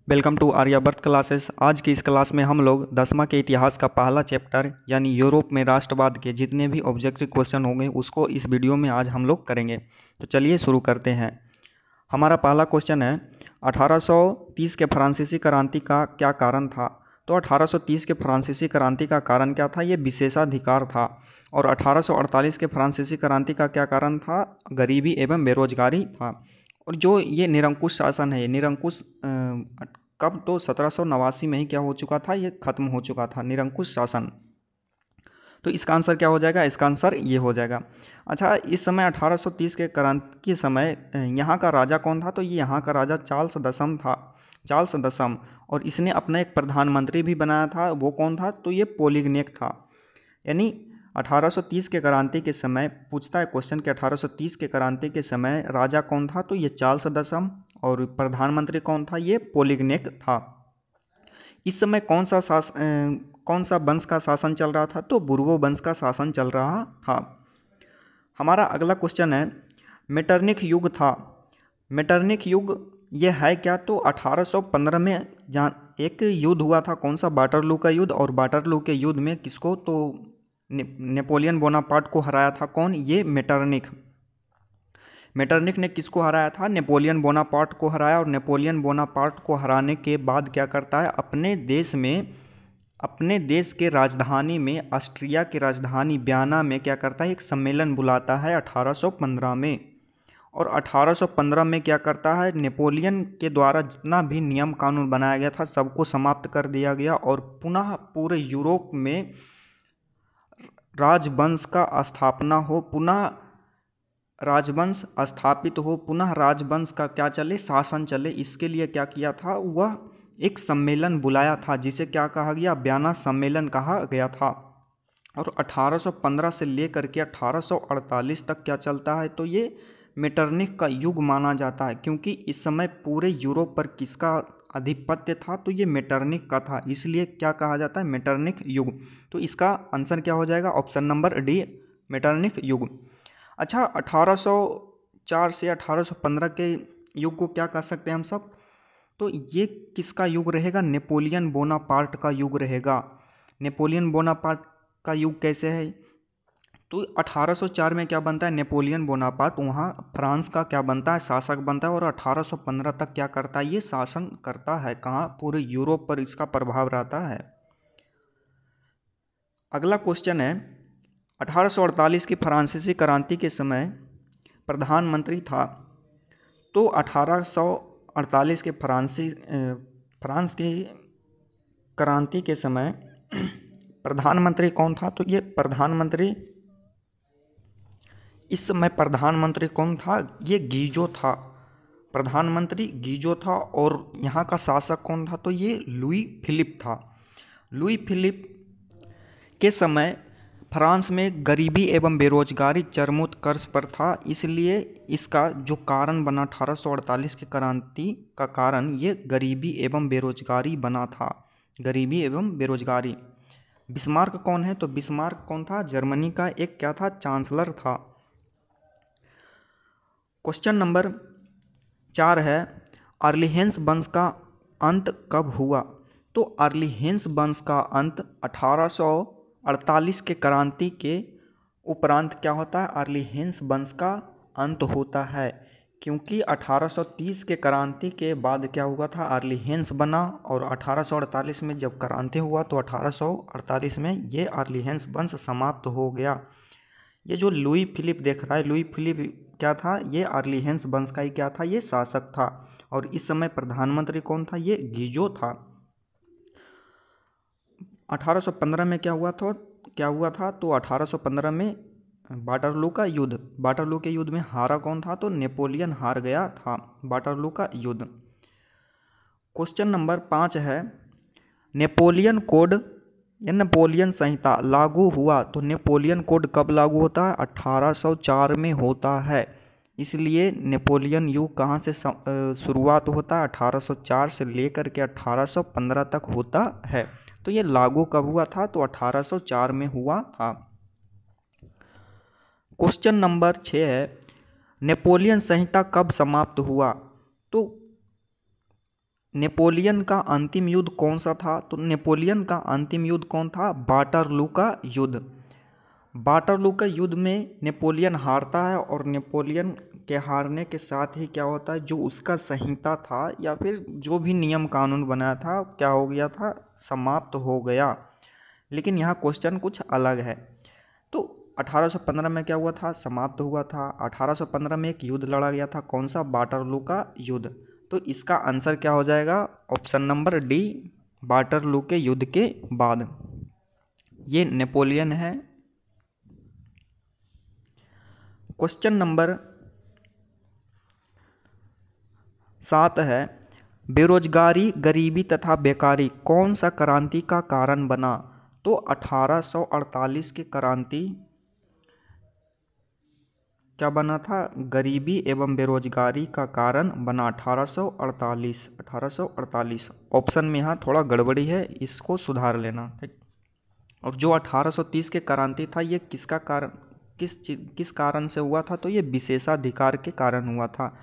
Welcome to Aryabhata classes. आज की इस क्लास में हम लोग 10वां के इतिहास का पहला चैप्टर यानी यूरोप में राष्ट्रवाद के जितने भी ऑब्जेक्टिव क्वेश्चन होंगे उसको इस वीडियो में आज हम लोग करेंगे। तो चलिए शुरू करते हैं। हमारा पहला क्वेश्चन है 1830 के फ्रांसीसी क्रांति का क्या कारण था। तो 1830 के फ्रांसीसी क्रांति का कारण क्या था, ये विशेषाधिकार था। और 1848 के फ्रांसीसी क्रांति का क्या कारण था, गरीबी एवं बेरोजगारी था। और जो ये निरंकुश शासन है, ये निरंकुश कब, तो 1789 में ही क्या हो चुका था, ये खत्म हो चुका था निरंकुश शासन। तो इसका आंसर क्या हो जाएगा, इसका आंसर ये हो जाएगा। अच्छा, इस समय 1830 के क्रांति के समय यहाँ का राजा कौन था, तो ये यहाँ का राजा चार्ल्स दशम था, चार्ल्स दशम। और इसने अपना एक प्रधानमंत्री भी बनाया था, वो कौन था, तो ये पोलिगनेक था। यानी 1830 के क्रांति के समय पूछता है क्वेश्चन कि 1830 के क्रांति के समय राजा कौन था, तो ये चार्ल्स दशम, और प्रधानमंत्री कौन था, ये पोलिगनेक था। इस समय कौन सा वंश का शासन चल रहा था, तो बुर्बो वंश का शासन चल रहा था। हमारा अगला क्वेश्चन है मेटरनिख युग था। मेटरनिख युग ये है क्या, तो 1815 में जहाँ एक युद्ध हुआ था, कौन सा, वाटरलू का युद्ध। और वाटरलू के युद्ध में किसको, तो नेपोलियन बोनापार्ट को हराया था, कौन, ये मेटरनिख। मेटरनिख ने किसको हराया था, नेपोलियन बोनापार्ट को हराया। और नेपोलियन बोनापार्ट को हराने के बाद क्या करता है, अपने देश के राजधानी में, ऑस्ट्रिया की राजधानी वियना में क्या करता है, एक सम्मेलन बुलाता है 1815 में। और 1815 में क्या करता है, नेपोलियन के द्वारा जितना भी नियम कानून बनाया गया था सबको समाप्त कर दिया गया। और पुनः पूरे यूरोप में राजवंश का स्थापना हो, पुनः राजवंश स्थापित हो, पुनः राजवंश का क्या चले, शासन चले। इसके लिए क्या किया था, वह एक सम्मेलन बुलाया था जिसे क्या कहा गया, वियना सम्मेलन कहा गया था। और 1815 से लेकर के 1848 तक क्या चलता है, तो ये मेटरनिख का युग माना जाता है, क्योंकि इस समय पूरे यूरोप पर किसका आधिपत्य था, तो ये मेटरनिख का था, इसलिए क्या कहा जाता है, मेटरनिख युग। तो इसका आंसर क्या हो जाएगा, ऑप्शन नंबर डी, मेटरनिख युग। अच्छा, 1804 से 1815 के युग को क्या कह सकते हैं हम सब, तो ये किसका युग रहेगा, नेपोलियन बोनापार्ट का युग रहेगा। नेपोलियन बोनापार्ट का युग कैसे है, तो 1804 में क्या बनता है, नेपोलियन बोनापार्ट वहाँ फ्रांस का क्या बनता है, शासक बनता है। और 1815 तक क्या करता है, ये शासन करता है, कहाँ, पूरे यूरोप पर इसका प्रभाव रहता है। अगला क्वेश्चन है 1848 की फ्रांसीसी क्रांति के समय प्रधानमंत्री था। तो 1848 के फ्रांस की क्रांति के समय प्रधानमंत्री कौन था, तो ये प्रधानमंत्री, इस समय प्रधानमंत्री कौन था, ये गीजो था, प्रधानमंत्री गीजो था। और यहाँ का शासक कौन था, तो ये लुई फिलिप था। लुई फिलिप के समय फ्रांस में गरीबी एवं बेरोजगारी चरमोत्कर्ष पर था, इसलिए इसका जो कारण बना 1848 की क्रांति का कारण ये गरीबी एवं बेरोजगारी बना था, गरीबी एवं बेरोजगारी। बिस्मार्क कौन है, तो बिस्मार्क कौन था, जर्मनी का एक क्या था, चांसलर था। क्वेश्चन नंबर 4 है अर्लीहेंस वंश का अंत कब हुआ। तो अर्लीहेंस वंश का अंत 1848 के क्रांति के उपरांत क्या होता है, अर्लीहेंस वंश का अंत होता है, क्योंकि 1830 के क्रांति के बाद क्या हुआ था, अर्लीहेंस बना। और 1848 में जब क्रांति हुआ तो 1848 में ये अर्लीहेंस वंश समाप्त हो गया। ये जो लुई फिलिप देख रहा है, लुई फिलिप क्या था, ये अर्लीहेंस वंश का ही क्या था, ये शासक था। और इस समय प्रधानमंत्री कौन था, ये गीजो था। 1815 में क्या हुआ था, तो 1815 में वाटरलू का युद्ध, वाटरलू के युद्ध में हारा कौन था, तो नेपोलियन हार गया था वाटरलू का युद्ध। क्वेश्चन नंबर 5 है नेपोलियन कोड या नेपोलियन संहिता लागू हुआ। तो नेपोलियन कोड कब लागू होता है, 1804 में होता है, इसलिए नेपोलियन युग कहाँ से शुरुआत होता है, 1804 से लेकर के 1815 तक होता है। तो ये लागू कब हुआ था, तो 1804 में हुआ था। क्वेश्चन नंबर 6 है नेपोलियन संहिता कब समाप्त हुआ। तो नेपोलियन का अंतिम युद्ध कौन सा था? तो नेपोलियन का अंतिम युद्ध कौन था? वाटरलू का युद्ध। वाटरलू का युद्ध में नेपोलियन हारता है और नेपोलियन के हारने के साथ ही क्या होता है, जो उसका संहिता था या फिर जो भी नियम कानून बनाया था क्या हो गया था? समाप्त हो गया। लेकिन यहाँ क्वेश्चन कुछ अलग है। तो 1815 में क्या हुआ था? समाप्त हुआ था। 1815 में एक युद्ध लड़ा गया था, कौन सा? वाटरलू का युद्ध। तो इसका आंसर क्या हो जाएगा? ऑप्शन नंबर डी, वाटरलू के युद्ध के बाद। ये नेपोलियन है। क्वेश्चन नंबर 7 है, बेरोजगारी, गरीबी तथा बेकारी कौन सा क्रांति का कारण बना? तो 1848 की क्रांति क्या बना था? गरीबी एवं बेरोजगारी का कारण बना। 1848 ऑप्शन में यहाँ थोड़ा गड़बड़ी है, इसको सुधार लेना, ठीक। और जो 1830 के क्रांति था ये किसका कारण, किस कारण से हुआ था? तो ये विशेषाधिकार के कारण हुआ था।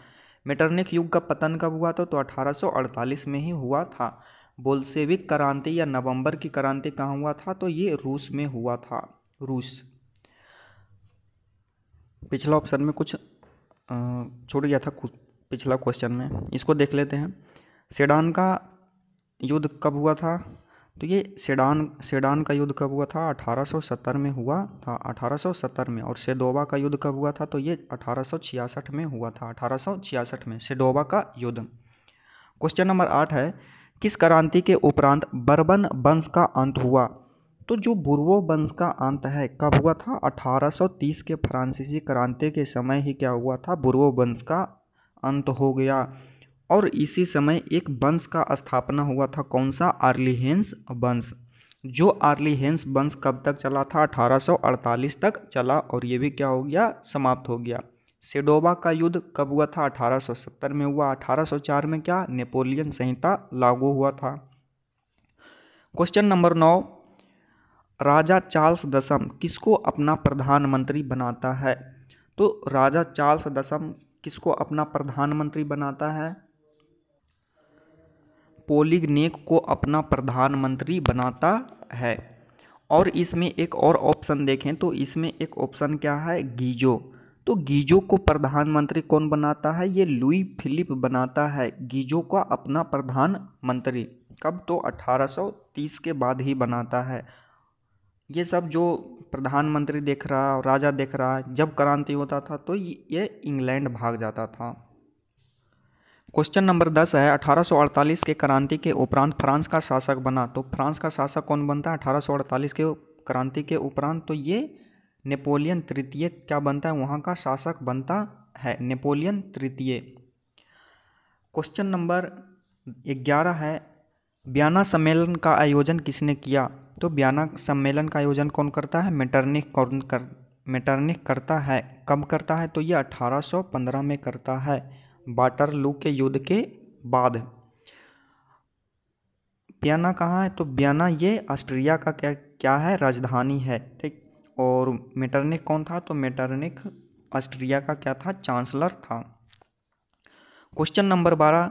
मेटरनिख युग का पतन कब हुआ था? तो 1848 में ही हुआ था। बोल्शेविक क्रांति या नवंबर की क्रांति कहाँ हुआ था? तो ये रूस में हुआ था, रूस। पिछला ऑप्शन में कुछ छूट गया था, कुछ पिछला क्वेश्चन में, इसको देख लेते हैं। सेडान का युद्ध कब हुआ था? तो ये सेडान का युद्ध कब हुआ था? 1870 में हुआ था, 1870 में। और सेडोवा का युद्ध कब हुआ था? तो ये 1866 में हुआ था, 1866 में सेडोवा का युद्ध। क्वेश्चन नंबर 8 है, किस क्रांति के उपरांत बर्बन वंश का अंत हुआ? तो जो बुर्बो वंश का अंत है कब हुआ था? 1830 के फ्रांसीसी क्रांति के समय ही क्या हुआ था? बुर्बो वंश का अंत हो गया। और इसी समय एक वंश का स्थापना हुआ था, कौन सा? आर्लिहेंस वंश। जो आर्लिहेंस वंश कब तक चला था? 1848 तक चला और ये भी क्या हो गया? समाप्त हो गया। सेडोवा का युद्ध कब हुआ था? 1870 में हुआ। 1804 में क्या? नेपोलियन संहिता लागू हुआ था। क्वेश्चन नंबर 9, राजा चार्ल्स दशम किसको अपना प्रधानमंत्री बनाता है? तो राजा चार्ल्स दशम किसको अपना प्रधानमंत्री बनाता है? पोलिगनेक को अपना प्रधानमंत्री बनाता है। और इसमें एक और ऑप्शन देखें तो इसमें एक ऑप्शन क्या है? गीजो। तो गीजो को प्रधानमंत्री कौन बनाता है? ये लुई फिलिप बनाता है गीजो का अपना प्रधानमंत्री। कब? तो 1830 के बाद ही बनाता है। ये सब जो प्रधानमंत्री देख रहा, राजा देख रहा, जब क्रांति होता था तो ये इंग्लैंड भाग जाता था। क्वेश्चन नंबर 10 है, 1848 के क्रांति के उपरांत फ्रांस का शासक बना। तो फ्रांस का शासक कौन बनता है 1848 के क्रांति के उपरांत? तो ये नेपोलियन तृतीय क्या बनता है? वहाँ का शासक बनता है, नेपोलियन तृतीय। क्वेश्चन नंबर 11 है, वियना सम्मेलन का आयोजन किसने किया? तो वियना सम्मेलन का आयोजन कौन करता है? मेटरनिख करता है। कब करता है? तो ये 1815 में करता है, वाटरलू के युद्ध के बाद। वियना कहाँ है? तो वियना ये ऑस्ट्रिया का क्या है? राजधानी है, ठीक। और मेटरनिख कौन था? तो मेटरनिख ऑस्ट्रिया का क्या था? चांसलर था। क्वेश्चन नंबर 12,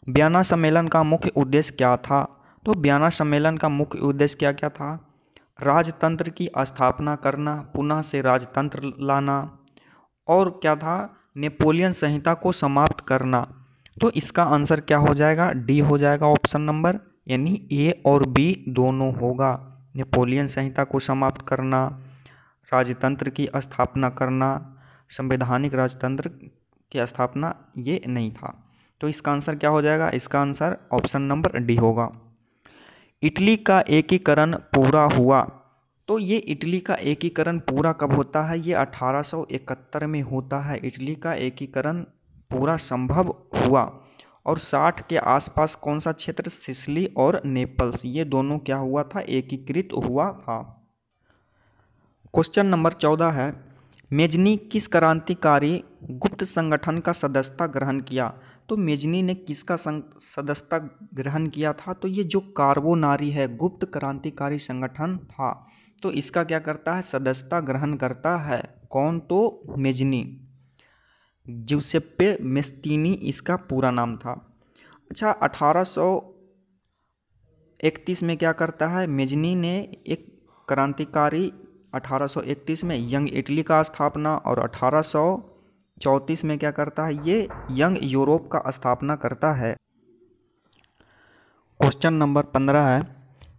वियना सम्मेलन का मुख्य उद्देश्य क्या था? तो वियना सम्मेलन का मुख्य उद्देश्य क्या क्या था? राजतंत्र की स्थापना करना, पुनः से राजतंत्र लाना, और क्या था? नेपोलियन संहिता को समाप्त करना। तो इसका आंसर क्या हो जाएगा? डी हो जाएगा, ऑप्शन नंबर, यानी ए और बी दोनों होगा। नेपोलियन संहिता को समाप्त करना, राजतंत्र की स्थापना करना, संवैधानिक राजतंत्र की स्थापना ये नहीं था। तो इसका आंसर क्या हो जाएगा? इसका आंसर ऑप्शन नंबर डी होगा। इटली का एकीकरण पूरा हुआ। तो ये इटली का एकीकरण पूरा कब होता है? ये 1871 में होता है। इटली का एकीकरण पूरा संभव हुआ। और 60 के आसपास कौन सा क्षेत्र? सिसिली और नेपल्स, ये दोनों क्या हुआ था? एकीकृत हुआ था। क्वेश्चन नंबर 14 है, मेजनी किस क्रांतिकारी गुप्त संगठन का सदस्यता ग्रहण किया? तो मेजनी ने किसका सदस्यता ग्रहण किया था? तो ये जो कार्बोनारी है, गुप्त क्रांतिकारी संगठन था, तो इसका क्या करता है? सदस्यता ग्रहण करता है। कौन? तो मेजनी, जिउसेप्पे मेस्तीनी इसका पूरा नाम था। अच्छा, 1831 में क्या करता है, मेजनी ने एक क्रांतिकारी 1831 में यंग इटली का स्थापना, और 1834 में क्या करता है, ये यंग यूरोप का स्थापना करता है। क्वेश्चन नंबर 15 है,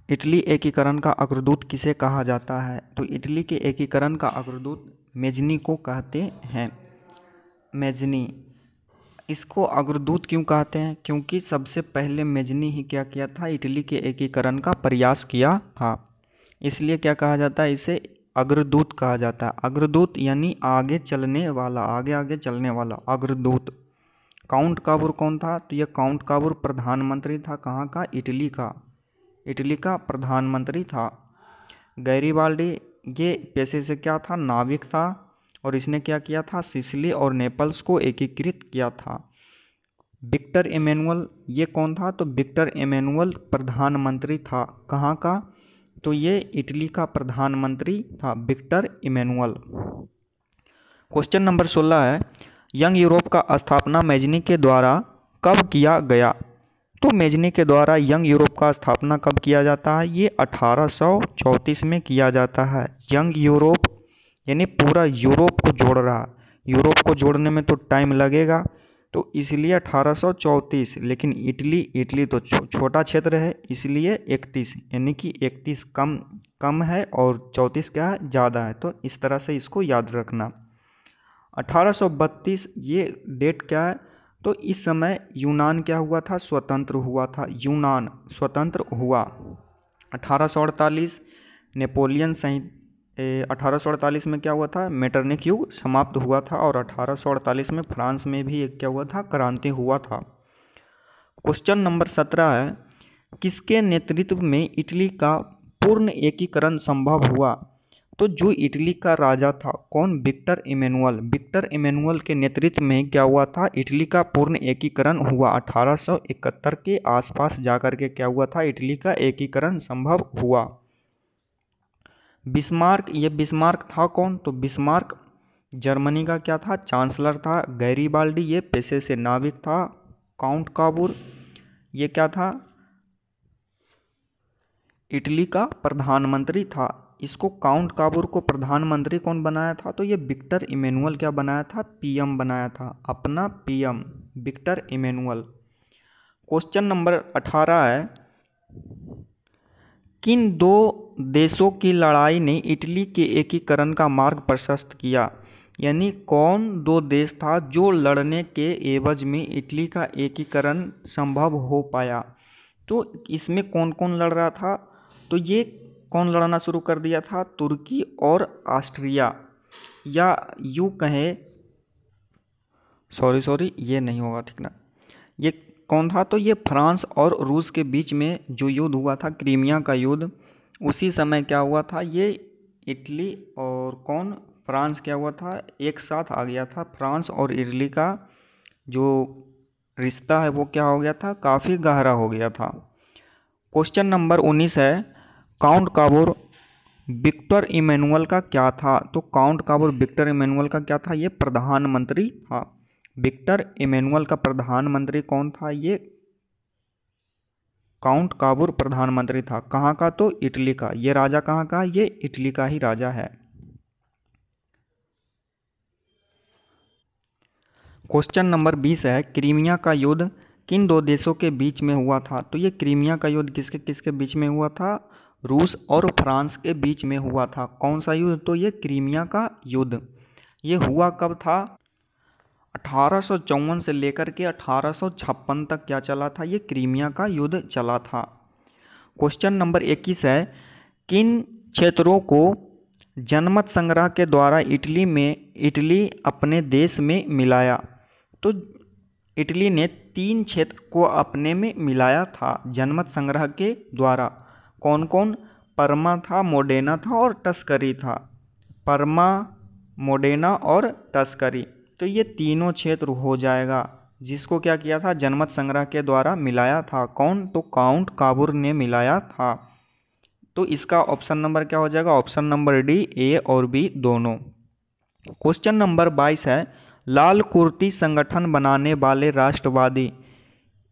इटली एकीकरण का अग्रदूत किसे कहा जाता है? तो इटली के एकीकरण का अग्रदूत मेजनी को कहते हैं। मेजनी, इसको अग्रदूत क्यों कहते हैं? क्योंकि सबसे पहले मेजनी ही क्या किया था, इटली के एकीकरण का प्रयास किया था, इसलिए क्या कहा जाता है, इसे अग्रदूत कहा जाता है। अग्रदूत यानी आगे चलने वाला, आगे आगे चलने वाला, अग्रदूत। काउंट काबूर कौन था? तो यह काउंट काबूर प्रधानमंत्री था, कहाँ का? इटली का, इटली का प्रधानमंत्री था। गैरीबाल्डी ये पेशे से क्या था, नाविक था, और इसने क्या किया था, सिसिली और नेपल्स को एकीकृत किया था। विक्टर इमैनुअल ये कौन था? तो विक्टर इमैनुअल प्रधानमंत्री था, कहाँ का? तो ये इटली का प्रधानमंत्री था, विक्टर इमैनुअल। क्वेश्चन नंबर 16 है, यंग यूरोप का स्थापना मेजनी के द्वारा कब किया गया? तो मेजनी के द्वारा यंग यूरोप का स्थापना कब किया जाता है? ये 1834 में किया जाता है। यंग यूरोप यानी पूरा यूरोप को जोड़ रहा, यूरोप को जोड़ने में तो टाइम लगेगा, तो इसलिए 1834। लेकिन इटली तो छोटा क्षेत्र है, इसलिए 31, यानी कि 31 कम है और 34 क्या है, ज़्यादा है, तो इस तरह से इसको याद रखना। 1832 ये डेट क्या है? तो इस समय यूनान क्या हुआ था, स्वतंत्र हुआ था, यूनान स्वतंत्र हुआ। 1848 नेपोलियन संहिता, 1848 में क्या हुआ था, मेटरनिख युग समाप्त हुआ था, और 1848 में फ्रांस में भी एक क्या हुआ था, क्रांति हुआ था। क्वेश्चन नंबर 17 है, किसके नेतृत्व में इटली का पूर्ण एकीकरण संभव हुआ? तो जो इटली का राजा था, कौन? Victor Emmanuel. विक्टर इमैनुअल के नेतृत्व में क्या हुआ था, इटली का पूर्ण एकीकरण हुआ। 1871 के आसपास जाकर के क्या हुआ था, इटली का एकीकरण संभव हुआ। बिस्मार्क, ये बिस्मार्क था कौन? तो बिस्मार्क जर्मनी का क्या था, चांसलर था। गैरीबाल्डी ये पेशे से नाविक था। काउंट काबूर ये क्या था, इटली का प्रधानमंत्री था। इसको काउंट काबूर को प्रधानमंत्री कौन बनाया था? तो ये विक्टर इमैनुअल क्या बनाया था, पीएम बनाया था, अपना PM Victor Emmanuel. Question number 18 है, किन दो देशों की लड़ाई ने इटली के एकीकरण का मार्ग प्रशस्त किया? यानी कौन दो देश था जो लड़ने के एवज में इटली का एकीकरण संभव हो पाया? तो इसमें कौन कौन लड़ रहा था? तो ये कौन लड़ना शुरू कर दिया था, तुर्की और ऑस्ट्रिया, या यूँ कहें, सॉरी ये नहीं होगा, ठीक ना, ये कौन था? तो ये फ्रांस और रूस के बीच में जो युद्ध हुआ था, क्रीमिया का युद्ध, उसी समय क्या हुआ था, ये इटली और कौन, फ्रांस क्या हुआ था, एक साथ आ गया था। फ्रांस और इटली का जो रिश्ता है वो क्या हो गया था, काफ़ी गहरा हो गया था। क्वेश्चन नंबर 19 है, काउंट काबूर विक्टर इमैनुअल का क्या था? तो काउंट काबूर विक्टर इमैनुअल का क्या था, ये प्रधानमंत्री था। विक्टर इमैनुअल का प्रधानमंत्री कौन था? ये काउंट काबूर प्रधानमंत्री था, कहाँ का? तो इटली का। ये राजा कहाँ का? ये इटली का ही राजा है। क्वेश्चन नंबर 20 है, क्रीमिया का युद्ध किन दो देशों के बीच में हुआ था? तो ये क्रीमिया का युद्ध किसके किसके बीच में हुआ था? रूस और फ्रांस के बीच में हुआ था। कौन सा युद्ध? तो ये क्रीमिया का युद्ध। ये हुआ कब था? 1854 से लेकर के 1856 तक क्या चला था, ये क्रीमिया का युद्ध चला था। क्वेश्चन नंबर 21 है, किन क्षेत्रों को जनमत संग्रह के द्वारा इटली अपने देश में मिलाया? तो इटली ने 3 क्षेत्र को अपने में मिलाया था जनमत संग्रह के द्वारा। कौन कौन? परमा था, मोडेना था और टस्करी था। परमा, मोडेना और टस्करी, तो ये तीनों क्षेत्र हो जाएगा, जिसको क्या किया था, जनमत संग्रह के द्वारा मिलाया था। कौन? तो काउंट काबूर ने मिलाया था। तो इसका ऑप्शन नंबर क्या हो जाएगा? ऑप्शन नंबर डी, ए और बी दोनों। क्वेश्चन नंबर 22 है, लाल कुर्ती संगठन बनाने वाले राष्ट्रवादी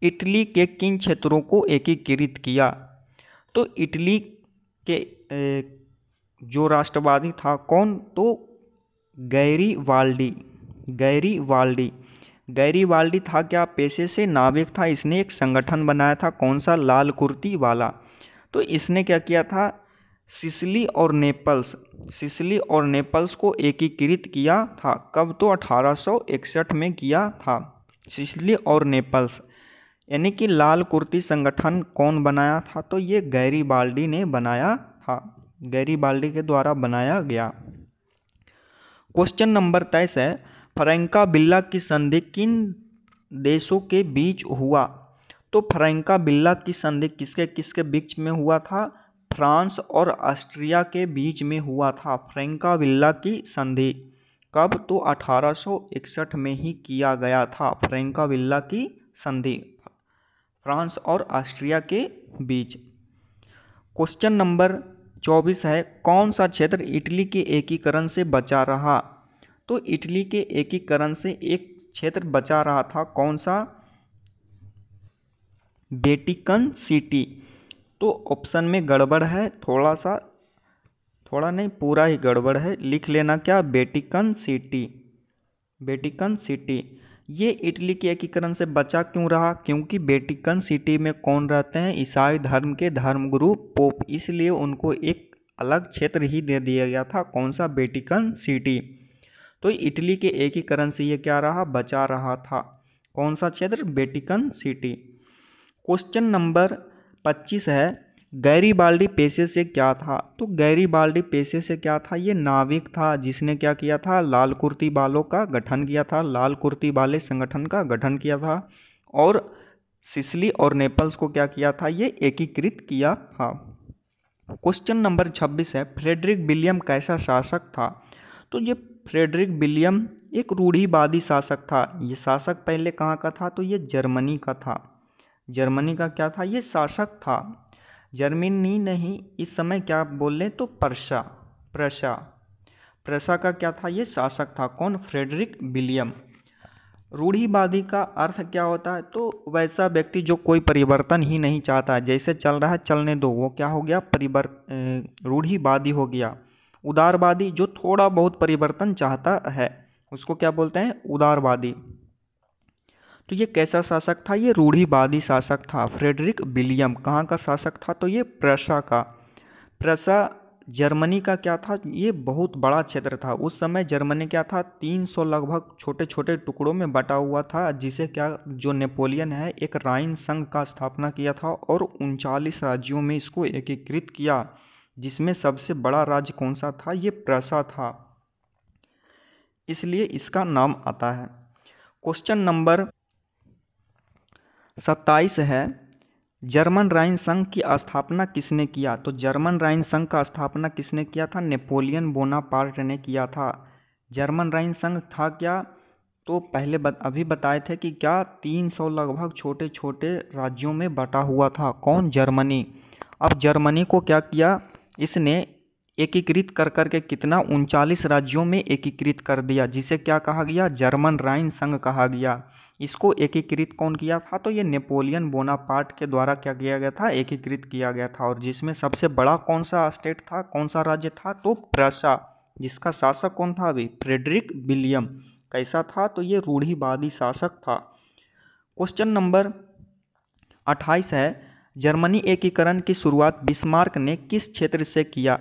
इटली के किन क्षेत्रों को एकीकृत किया? तो इटली के जो राष्ट्रवादी था कौन? तो गैरीवाल्डी। गैरीवाल्डी गैरीवाल्डी था क्या? पेशे से नाविक था। इसने एक संगठन बनाया था, कौन सा? लाल कुर्ती वाला। तो इसने क्या किया था? सिसिली और नेपल्स को एकीकृत किया था। कब? तो 1861 में किया था। सिसिली और नेपल्स यानी कि लाल कुर्ती संगठन कौन बनाया था? तो ये गैरीवाल्डी ने बनाया था। गैरीवाल्डी के द्वारा बनाया गया। क्वेश्चन नंबर 23 है, फ्रैंकाबिल्ला की संधि किन देशों के बीच हुआ? तो फ्रैंकाबिल्ला की संधि किसके किसके बीच में हुआ था? फ्रांस और ऑस्ट्रिया के बीच में हुआ था फ्रैंकाबिल्ला की संधि। कब? तो 1861 में ही किया गया था फ्रैंकाबिल्ला की संधि, फ्रांस और ऑस्ट्रिया के बीच। क्वेश्चन नंबर 24 है, कौन सा क्षेत्र इटली के एकीकरण से बचा रहा? तो इटली के एकीकरण से एक क्षेत्र बचा रहा था, कौन सा? Vatican city. तो ऑप्शन में गड़बड़ है, थोड़ा नहीं पूरा ही गड़बड़ है, लिख लेना क्या? Vatican city. वेटिकन सिटी ये इटली के एकीकरण से बचा क्यों रहा? क्योंकि वेटिकन सिटी में कौन रहते हैं? ईसाई धर्म के धर्मगुरु पोप, इसलिए उनको एक अलग क्षेत्र ही दे दिया गया था, कौन सा? Vatican city. तो इटली के एकीकरण से ये क्या रहा? बचा रहा था। कौन सा क्षेत्र? Vatican city. क्वेश्चन नंबर 25 है, गैरीवाल्डी पेशे से क्या था? तो गैरीवाल्डी पेशे से क्या था? ये नाविक था, जिसने क्या किया था? लाल कुर्ती वालों का गठन किया था, लाल कुर्ती वाले संगठन का गठन किया था, और सिसिली और नेपल्स को क्या किया था? ये एकीकृत किया था। क्वेश्चन नंबर 26 है, फ्रेडरिक विलियम कैसा शासक था? तो ये फ्रेडरिक विलियम एक रूढ़िवादी शासक था। ये शासक पहले कहाँ का था? तो ये जर्मनी का था। जर्मनी का क्या था? ये शासक था। जर्मनी नहीं, इस समय क्या बोल लें तो प्रशा का क्या था? ये शासक था। कौन? Frederick William. रूढ़िवादी का अर्थ क्या होता है? तो वैसा व्यक्ति जो कोई परिवर्तन ही नहीं चाहता, जैसे चल रहा है चलने दो, वो क्या हो गया? रूढ़िवादी हो गया। उदारवादी जो थोड़ा बहुत परिवर्तन चाहता है, उसको क्या बोलते हैं? उदारवादी। तो ये कैसा शासक था? ये रूढ़िवादी शासक था। फ्रेडरिक विलियम कहाँ का शासक था? तो ये प्रशा का। प्रशा जर्मनी का क्या था? ये बहुत बड़ा क्षेत्र था। उस समय जर्मनी क्या था? 300 लगभग छोटे छोटे टुकड़ों में बटा हुआ था, जिसे क्या जो नेपोलियन है एक राइन संघ का स्थापना किया था और 39 राज्यों में इसको एकीकृत किया, जिसमें सबसे बड़ा राज्य कौन सा था? ये प्रशा था, इसलिए इसका नाम आता है। क्वेश्चन नंबर 27 है, जर्मन राइन संघ की स्थापना किसने किया? तो जर्मन राइन संघ का स्थापना किसने किया था? नेपोलियन बोनापार्ट ने किया था। जर्मन राइन संघ था क्या? तो पहले अभी बताए थे कि क्या 300 लगभग छोटे छोटे राज्यों में बटा हुआ था। कौन? जर्मनी। अब जर्मनी को क्या किया? इसने एकीकृत कर करके कितना? 39 राज्यों में एकीकृत कर दिया, जिसे क्या कहा गया? जर्मन राइन संघ कहा गया। इसको एकीकृत कौन किया था? तो ये नेपोलियन बोनापार्ट के द्वारा क्या किया गया था? एकीकृत किया गया था। और जिसमें सबसे बड़ा कौन सा स्टेट था, कौन सा राज्य था? तो प्रशा, जिसका शासक कौन था? अभी फ्रेडरिक विलियम। कैसा था? तो ये रूढ़िवादी शासक था। क्वेश्चन नंबर 28 है, जर्मनी एकीकरण की शुरुआत बिस्मार्क ने किस क्षेत्र से किया?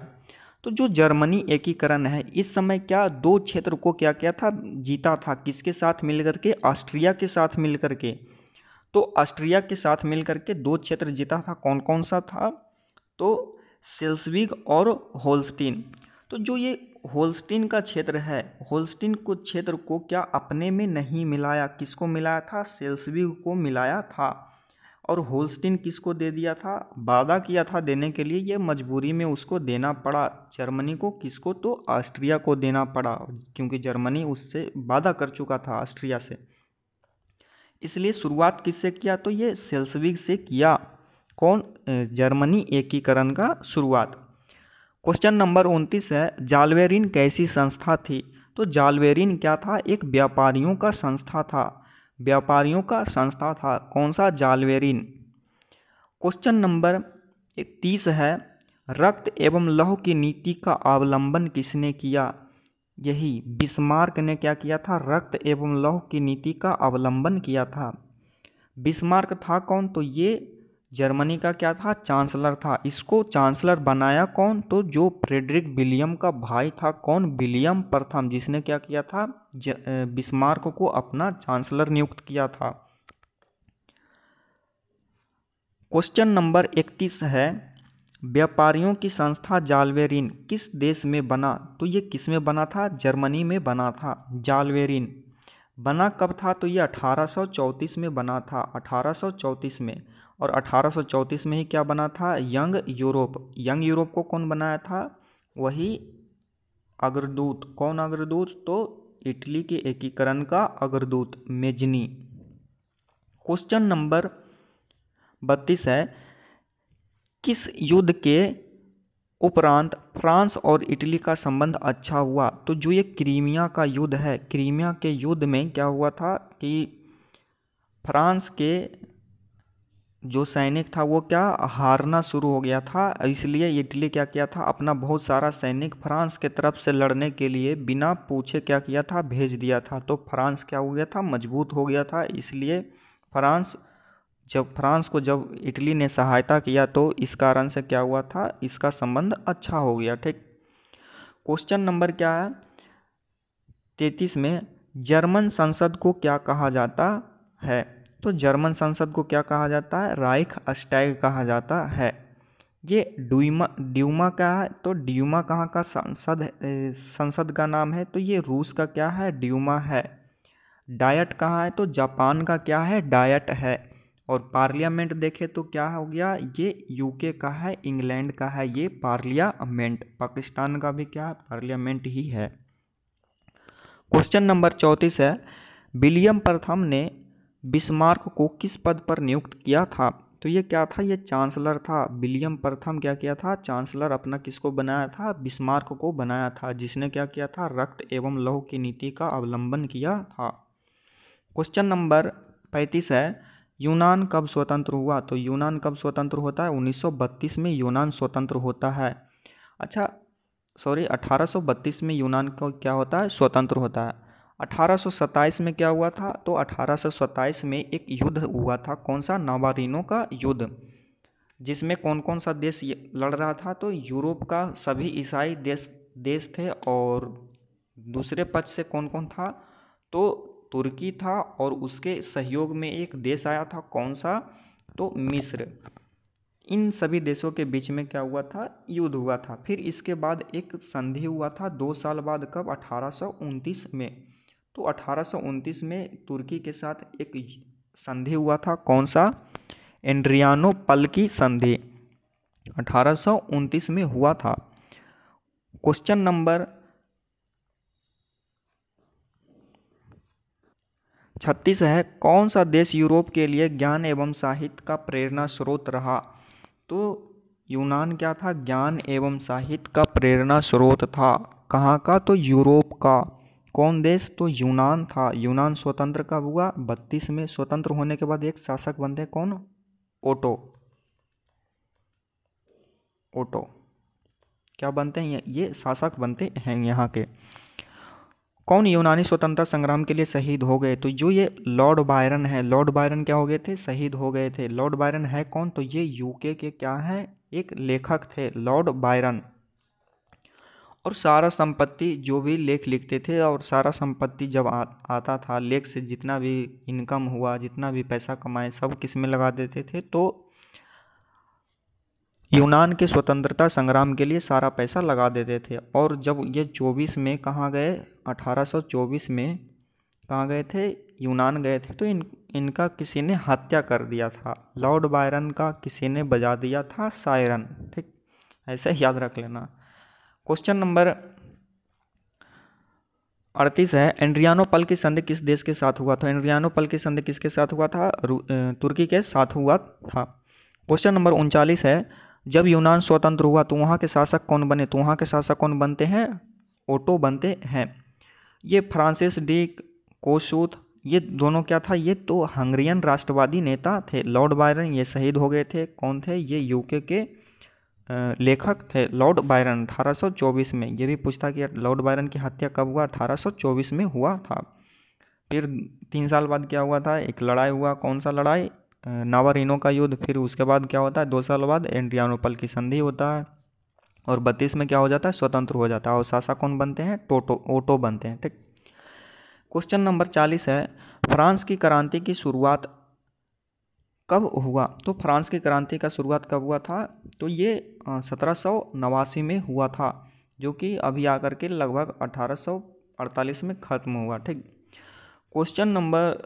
तो जो जर्मनी एकीकरण है, इस समय क्या 2 क्षेत्र को क्या किया था? जीता था। किसके साथ मिलकर के? ऑस्ट्रिया के साथ मिलकर के। तो ऑस्ट्रिया के साथ मिलकर के 2 क्षेत्र जीता था। कौन कौन सा था? तो सेल्सविग और होल्स्टीन। तो जो ये होल्स्टीन का क्षेत्र है, होल्स्टीन को क्षेत्र को क्या अपने में नहीं मिलाया? किसको मिलाया था? सेल्सविग को मिलाया था। और होल्स्टीन किसको दे दिया था? वादा किया था देने के लिए, ये मजबूरी में उसको देना पड़ा जर्मनी को। किसको? तो ऑस्ट्रिया को देना पड़ा, क्योंकि जर्मनी उससे वादा कर चुका था ऑस्ट्रिया से। इसलिए शुरुआत किससे किया? तो ये सेल्सविग से किया। कौन? जर्मनी एकीकरण का शुरुआत। क्वेश्चन नंबर 29 है, जाल्वेरिन कैसी संस्था थी? तो जाल्वेरिन क्या था? एक व्यापारियों का संस्था था। व्यापारियों का संस्था था, कौन सा? जालवेरिन। क्वेश्चन नंबर 30 है, रक्त एवं लौह की नीति का अवलंबन किसने किया? यही बिस्मार्क ने क्या किया था? रक्त एवं लौह की नीति का अवलंबन किया था। बिस्मार्क था कौन? तो ये जर्मनी का क्या था? चांसलर था। इसको चांसलर बनाया कौन? तो जो फ्रेडरिक विलियम का भाई था, कौन? विलियम प्रथम, जिसने क्या किया था? बिस्मार्क को अपना चांसलर नियुक्त किया था। क्वेश्चन नंबर 31 है, व्यापारियों की संस्था जालवेरिन किस देश में बना? तो ये किस में बना था? जर्मनी में बना था। जालवेरिन बना कब था? तो ये 1834 में बना था, 1834 में। और 1834 में ही क्या बना था? Young Europe. यंग यूरोप को कौन बनाया था? वही अग्रदूत। कौन अग्रदूत? तो इटली के एकीकरण का अग्रदूत मेजनी। क्वेश्चन नंबर 32 है, किस युद्ध के उपरांत फ्रांस और इटली का संबंध अच्छा हुआ? तो जो ये क्रीमिया का युद्ध है, क्रीमिया के युद्ध में क्या हुआ था कि फ्रांस के जो सैनिक था वो क्या हारना शुरू हो गया था, इसलिए इटली क्या किया था? अपना बहुत सारा सैनिक फ्रांस के तरफ से लड़ने के लिए बिना पूछे क्या किया था? भेज दिया था। तो फ्रांस क्या हो गया था? मजबूत हो गया था। इसलिए फ्रांस को जब इटली ने सहायता किया तो इस कारण से क्या हुआ था? इसका संबंध अच्छा हो गया। ठीक। क्वेश्चन नंबर क्या है? 33 में, जर्मन संसद को क्या कहा जाता है? तो जर्मन संसद को क्या कहा जाता है? राइखस्टैग कहा जाता है। ये ड्यूमा क्या है? तो ड्यूमा कहाँ का संसद का नाम है? तो ये रूस का क्या है? ड्यूमा है। डायट कहाँ है? तो जापान का क्या है? डायट है। और पार्लियामेंट देखे तो क्या हो गया? ये यूके का है, इंग्लैंड का है ये पार्लियामेंट। पाकिस्तान का भी क्या है? पार्लियामेंट ही है। क्वेश्चन नंबर 34 है, विलियम प्रथम ने बिस्मार्क को किस पद पर नियुक्त किया था? तो ये क्या था? ये चांसलर था। विलियम प्रथम क्या किया था? चांसलर अपना किसको बनाया था? बिस्मार्क को बनाया था, जिसने क्या किया था? रक्त एवं लौह की नीति का अवलंबन किया था। क्वेश्चन नंबर 35 है, यूनान कब स्वतंत्र हुआ? तो यूनान कब स्वतंत्र होता है? 1932 में यूनान स्वतंत्र होता है। अच्छा सॉरी, 1832 में यूनान को क्या होता है? स्वतंत्र होता है। 1827 में क्या हुआ था? तो 1827 में एक युद्ध हुआ था, कौन सा? नवारीनो का युद्ध, जिसमें कौन कौन सा देश लड़ रहा था? तो यूरोप का सभी ईसाई देश थे, और दूसरे पक्ष से कौन कौन था? तो तुर्की था, और उसके सहयोग में एक देश आया था, कौन सा? तो मिस्र। इन सभी देशों के बीच में क्या हुआ था? युद्ध हुआ था। फिर इसके बाद एक संधि हुआ था 2 साल बाद, कब? 1829 में। तो 1829 में तुर्की के साथ एक संधि हुआ था, कौन सा? एड्रियानोपल की संधि 1829 में हुआ था। क्वेश्चन नंबर 36 है, कौन सा देश यूरोप के लिए ज्ञान एवं साहित्य का प्रेरणा स्रोत रहा? तो यूनान क्या था? ज्ञान एवं साहित्य का प्रेरणा स्रोत था। कहाँ का? तो यूरोप का। कौन देश? तो यूनान था। यूनान स्वतंत्र कब हुआ? 32 में। स्वतंत्र होने के बाद एक शासक बनते, कौन? ओटो। क्या बनते हैं? ये शासक बनते हैं यहाँ के। कौन यूनानी स्वतंत्रता संग्राम के लिए शहीद हो गए? तो जो ये लॉर्ड बायरन है, लॉर्ड बायरन क्या हो गए थे? शहीद हो गए थे। लॉर्ड बायरन है कौन? तो ये यूके के क्या है? एक लेखक थे, लॉर्ड बायरन। और सारा संपत्ति, जो भी लेख लिखते थे, और सारा संपत्ति जब आता था, लेख से जितना भी इनकम हुआ, जितना भी पैसा कमाए, सब किस में लगा देते थे? तो यूनान के स्वतंत्रता संग्राम के लिए सारा पैसा लगा देते थे। और जब ये 24 में कहाँ गए? 1824 में कहाँ गए थे? यूनान गए थे। तो इनका किसी ने हत्या कर दिया था। लॉर्ड बायरन का किसी ने बजा दिया था सायरन। ठीक, ऐसे याद रख लेना। क्वेश्चन नंबर 38 है, एड्रियानोपल की संधि किस देश के साथ हुआ था? एड्रियानोपल की संधि किसके साथ हुआ था? तुर्की के साथ हुआ था। क्वेश्चन नंबर 39 है, जब यूनान स्वतंत्र हुआ तो वहाँ के शासक कौन बने? तो वहाँ के शासक कौन बनते हैं? ओटो बनते हैं। ये फ्रांसिस डी कोसूथ ये दोनों क्या था, ये तो हंगरियन राष्ट्रवादी नेता थे। लॉर्ड बायरन ये शहीद हो गए थे। कौन थे ये? यूके के लेखक थे लॉर्ड बायरन 1824 में। ये भी पूछता कि लॉर्ड बायरन की हत्या कब हुआ? 1824 में हुआ था। फिर 3 साल बाद क्या हुआ था? एक लड़ाई हुआ। कौन सा लड़ाई? नावारिनो का युद्ध। फिर उसके बाद क्या होता है? 2 साल बाद एड्रियानोपल की संधि होता है। और 32 में क्या हो जाता है? स्वतंत्र हो जाता है। और शासक कौन बनते हैं? ओटो बनते हैं। ठीक। क्वेश्चन नंबर 40 है, फ्रांस की क्रांति की शुरुआत कब हुआ? तो फ्रांस की क्रांति का शुरुआत कब हुआ था? तो ये 1789 में हुआ था, जो कि अभी आकर के लगभग 1848 में ख़त्म हुआ। ठीक। क्वेश्चन नंबर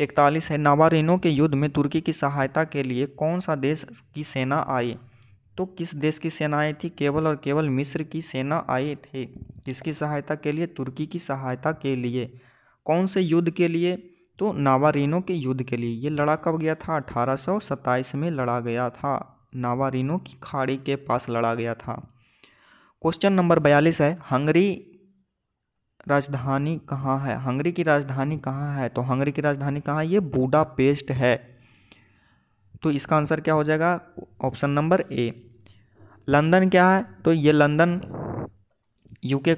41 है, नावारिनो के युद्ध में तुर्की की सहायता के लिए कौन सा देश की सेना आई? तो किस देश की सेना आई थी? केवल और केवल मिस्र की सेना आई थी। किसकी सहायता के लिए? तुर्की की सहायता के लिए। कौन से युद्ध के लिए? तो नावारिनो के युद्ध के लिए। ये लड़ा कब गया था? 1827 में लड़ा गया था। नावारिनो की खाड़ी के पास लड़ा गया था। क्वेश्चन नंबर 42 है, हंगरी राजधानी कहाँ है? हंगरी की राजधानी कहाँ है? तो हंगरी की राजधानी कहाँ है? ये बुडापेस्ट है। तो इसका आंसर क्या हो जाएगा? Option number A. लंदन क्या है? तो ये लंदन यूके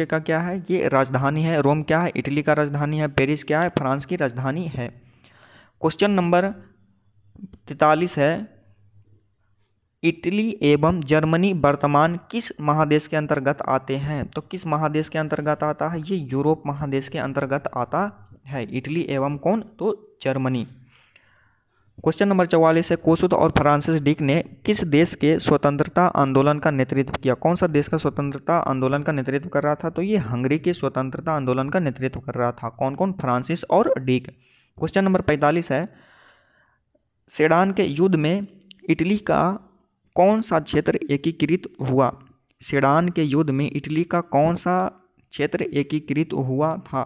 का क्या है? ये राजधानी है। रोम क्या है? इटली का राजधानी है। पेरिस क्या है? फ्रांस की राजधानी है। क्वेश्चन नंबर 43 है, इटली एवं जर्मनी वर्तमान किस महादेश के अंतर्गत आते हैं? तो किस महादेश के अंतर्गत आता है? ये यूरोप महादेश के अंतर्गत आता है। इटली एवं कौन? तो जर्मनी। क्वेश्चन नंबर 44 है, कोसुद और फ्रांसिस डिक ने किस देश के स्वतंत्रता आंदोलन का नेतृत्व किया? कौन सा देश का स्वतंत्रता आंदोलन का नेतृत्व कर रहा था? तो ये हंगरी के स्वतंत्रता आंदोलन का नेतृत्व कर रहा था। कौन कौन? फ्रांसिस और डिक। क्वेश्चन नंबर 45 है, सेडान के युद्ध में इटली का कौन सा क्षेत्र एकीकृत हुआ? सेडान के युद्ध में इटली का कौन सा क्षेत्र एकीकृत हुआ था?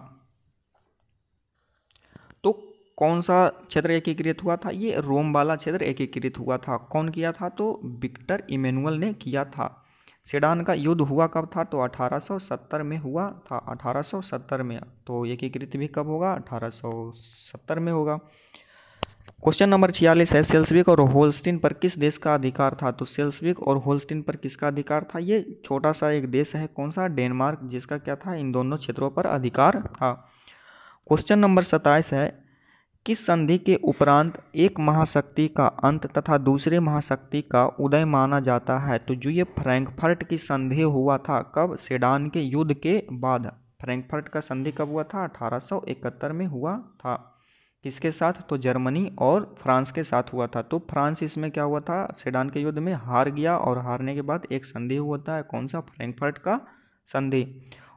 तो कौन सा क्षेत्र एकीकृत हुआ था? ये रोम वाला क्षेत्र एकीकृत हुआ था। कौन किया था? तो विक्टर इमैनुअल ने किया था। सेडान का युद्ध हुआ कब था? तो 1870 में हुआ था। 1870 में। तो एकीकृत भी कब होगा? 1870 में होगा। क्वेश्चन नंबर 46 है, सेल्सविक और होल्स्टीन पर किस देश का अधिकार था? तो सेल्सविक और होल्स्टीन पर किसका अधिकार था? ये छोटा सा एक देश है। कौन सा? डेनमार्क, जिसका क्या था? इन दोनों क्षेत्रों पर अधिकार था। क्वेश्चन नंबर 27 है, किस संधि के उपरांत एक महाशक्ति का अंत तथा दूसरे महाशक्ति का उदय माना जाता है? तो जो ये फ्रैंकफर्ट की संधि हुआ था, कब? सेडान के युद्ध के बाद। फ्रैंकफर्ट का संधि कब हुआ था? 1871 में हुआ था। किसके साथ? तो जर्मनी और फ्रांस के साथ हुआ था। तो फ्रांस इसमें क्या हुआ था? सेडान के युद्ध में हार गया, और हारने के बाद एक संधि होता है। कौन सा? फ्रैंकफर्ट का संधि।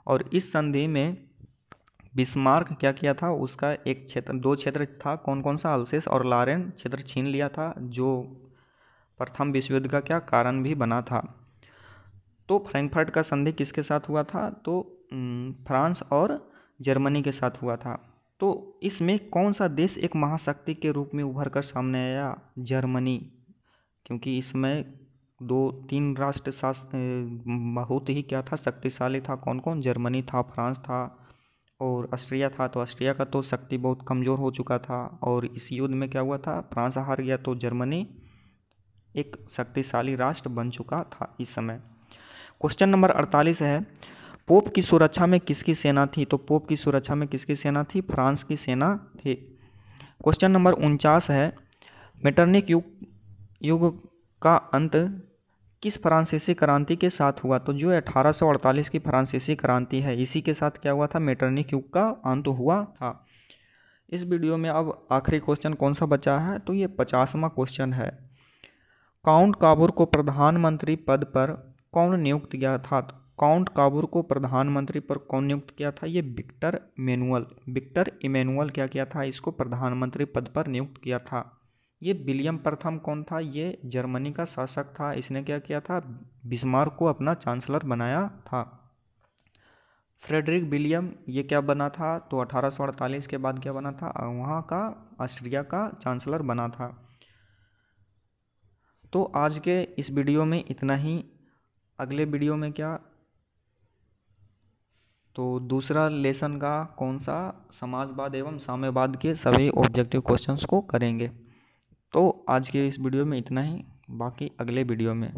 और इस संधि में बिस्मार्क क्या किया था? उसका एक क्षेत्र, 2 क्षेत्र था। कौन कौन सा? अल्सेस और लॉरेन क्षेत्र छीन लिया था, जो प्रथम विश्व युद्ध का क्या कारण भी बना था। तो फ्रैंकफर्ट का संधि किसके साथ हुआ था? तो फ्रांस और जर्मनी के साथ हुआ था। तो इसमें कौन सा देश एक महाशक्ति के रूप में उभर कर सामने आया? जर्मनी। क्योंकि इसमें 2-3 राष्ट्र बहुत ही क्या था? शक्तिशाली था। कौन कौन? जर्मनी था, फ्रांस था और ऑस्ट्रिया था। तो ऑस्ट्रिया का तो शक्ति बहुत कमज़ोर हो चुका था, और इस युद्ध में क्या हुआ था? फ्रांस हार गया, तो जर्मनी एक शक्तिशाली राष्ट्र बन चुका था इस समय। क्वेश्चन नंबर 48 है, पोप की सुरक्षा में किसकी सेना थी? तो पोप की सुरक्षा में किसकी सेना थी? फ्रांस की सेना थी। क्वेश्चन नंबर 49 है, मेटरनिक युग का अंत किस फ्रांसीसी क्रांति के साथ हुआ? तो जो 1848 की फ्रांसीसी क्रांति है, इसी के साथ क्या हुआ था? मेटरनिक युग का अंत हुआ था। इस वीडियो में अब आखिरी क्वेश्चन कौन सा बचा है? तो ये 50वां क्वेश्चन है, काउंट काबूर को प्रधानमंत्री पद पर कौन नियुक्त किया था? काउंट काबूर को प्रधानमंत्री पर कौन नियुक्त किया था? ये विक्टर इमैनुअल क्या किया था? इसको प्रधानमंत्री पद पर नियुक्त किया था। ये विलियम प्रथम कौन था? ये जर्मनी का शासक था। इसने क्या किया था? बिस्मार्क को अपना चांसलर बनाया था। फ्रेडरिक विलियम ये क्या बना था? तो 1848 के बाद क्या बना था? वहाँ का ऑस्ट्रिया का चांसलर बना था। तो आज के इस वीडियो में इतना ही। अगले वीडियो में क्या तो दूसरा लेसन का कौन सा, समासवाद एवं साम्यवाद के सभी ऑब्जेक्टिव क्वेश्चंस को करेंगे। तो आज के इस वीडियो में इतना ही, बाकी अगले वीडियो में।